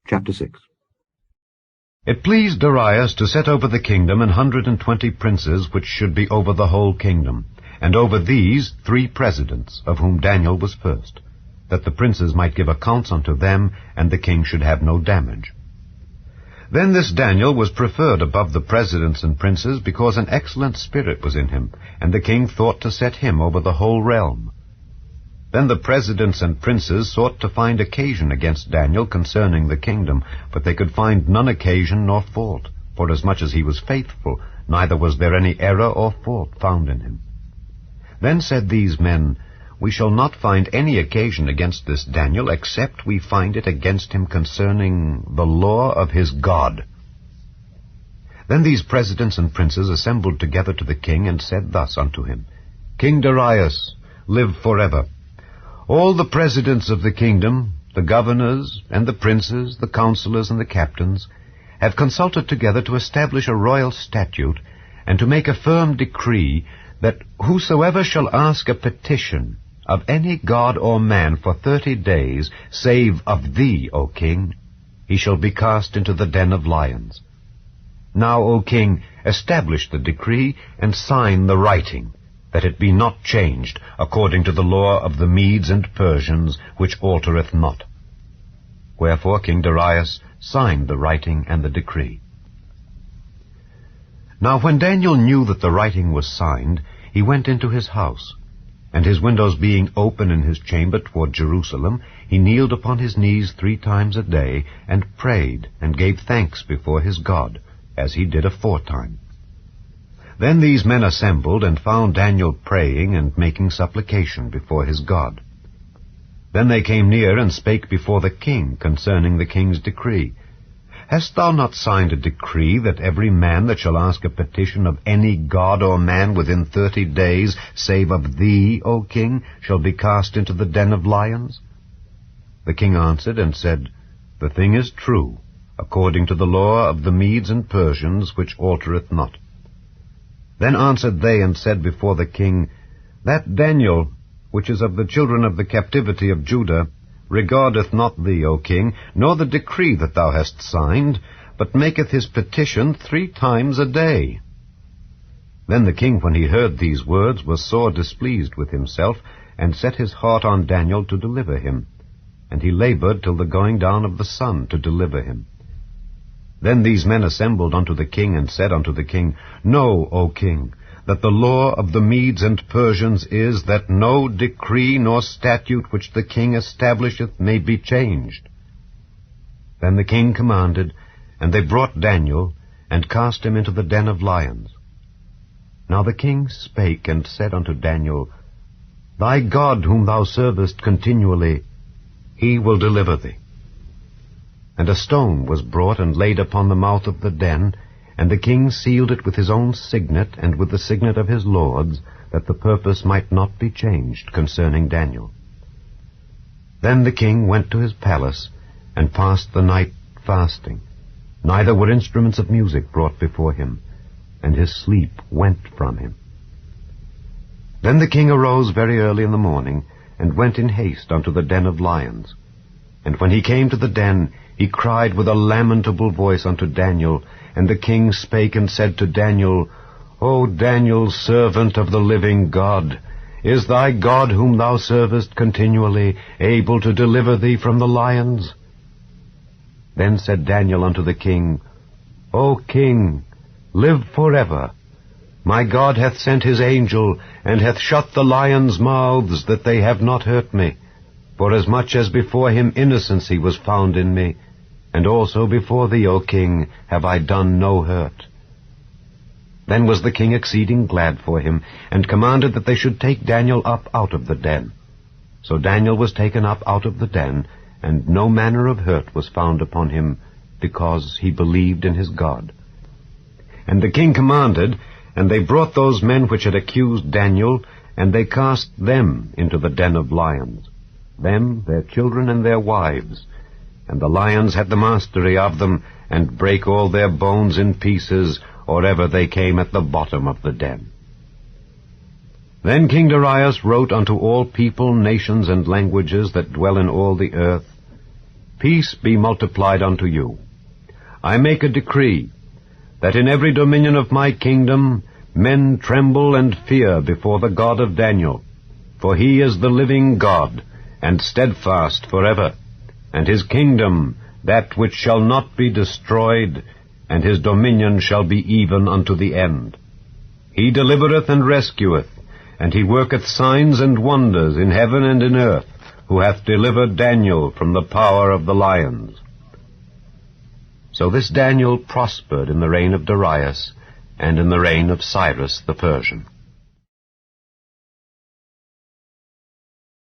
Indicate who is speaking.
Speaker 1: Chapter 6.
Speaker 2: It pleased Darius to set over the kingdom 120 princes, which should be over the whole kingdom, and over these 3 presidents, of whom Daniel was first, that the princes might give accounts unto them, and the king should have no damage. Then this Daniel was preferred above the presidents and princes, because an excellent spirit was in him, and the king thought to set him over the whole realm. Then the presidents and princes sought to find occasion against Daniel concerning the kingdom, but they could find none occasion nor fault, forasmuch as he was faithful, neither was there any error or fault found in him. Then said these men, We shall not find any occasion against this Daniel, except we find it against him concerning the law of his God. Then these presidents and princes assembled together to the king, and said thus unto him, King Darius, live forever. All the presidents of the kingdom, the governors, and the princes, the counselors, and the captains, have consulted together to establish a royal statute, and to make a firm decree, that whosoever shall ask a petition of any god or man for 30 days, save of thee, O king, he shall be cast into the den of lions. Now, O king, establish the decree, and sign the writing, that it be not changed, according to the law of the Medes and Persians, which altereth not. Wherefore King Darius signed the writing and the decree. Now when Daniel knew that the writing was signed, he went into his house, and his windows being open in his chamber toward Jerusalem, he kneeled upon his knees 3 times a day, and prayed, and gave thanks before his God, as he did aforetime. Then these men assembled, and found Daniel praying and making supplication before his God. Then they came near, and spake before the king concerning the king's decree. Hast thou not signed a decree, that every man that shall ask a petition of any god or man within 30 days, save of thee, O king, shall be cast into the den of lions? The king answered and said, The thing is true, according to the law of the Medes and Persians, which altereth not. Then answered they and said before the king, That Daniel, which is of the children of the captivity of Judah, regardeth not thee, O king, nor the decree that thou hast signed, but maketh his petition 3 times a day. Then the king, when he heard these words, was sore displeased with himself, and set his heart on Daniel to deliver him. And he labored till the going down of the sun to deliver him. Then these men assembled unto the king, and said unto the king, Know, O king, that the law of the Medes and Persians is, that no decree nor statute which the king establisheth may be changed. Then the king commanded, and they brought Daniel, and cast him into the den of lions. Now the king spake and said unto Daniel, Thy God whom thou servest continually, he will deliver thee. And a stone was brought and laid upon the mouth of the den, and the king sealed it with his own signet and with the signet of his lords, that the purpose might not be changed concerning Daniel. Then the king went to his palace, and passed the night fasting. Neither were instruments of music brought before him, and his sleep went from him. Then the king arose very early in the morning, and went in haste unto the den of lions. And when he came to the den, he cried with a lamentable voice unto Daniel, and the king spake and said to Daniel, O Daniel, servant of the living God, is thy God whom thou servest continually able to deliver thee from the lions? Then said Daniel unto the king, O king, live forever. My God hath sent his angel, and hath shut the lions' mouths, that they have not hurt me, forasmuch as before him innocency was found in me, and also before thee, O king, have I done no hurt. Then was the king exceeding glad for him, and commanded that they should take Daniel up out of the den. So Daniel was taken up out of the den, and no manner of hurt was found upon him, because he believed in his God. And the king commanded, and they brought those men which had accused Daniel, and they cast them into the den of lions, them, their children, and their wives. And the lions had the mastery of them, and brake all their bones in pieces, or ever they came at the bottom of the den. Then King Darius wrote unto all people, nations, and languages that dwell in all the earth, Peace be multiplied unto you. I make a decree, that in every dominion of my kingdom men tremble and fear before the God of Daniel, for he is the living God, and steadfast forever, and his kingdom that which shall not be destroyed, and his dominion shall be even unto the end. He delivereth and rescueth, and he worketh signs and wonders in heaven and in earth, who hath delivered Daniel from the power of the lions. So this Daniel prospered in the reign of Darius, and in the reign of Cyrus the Persian.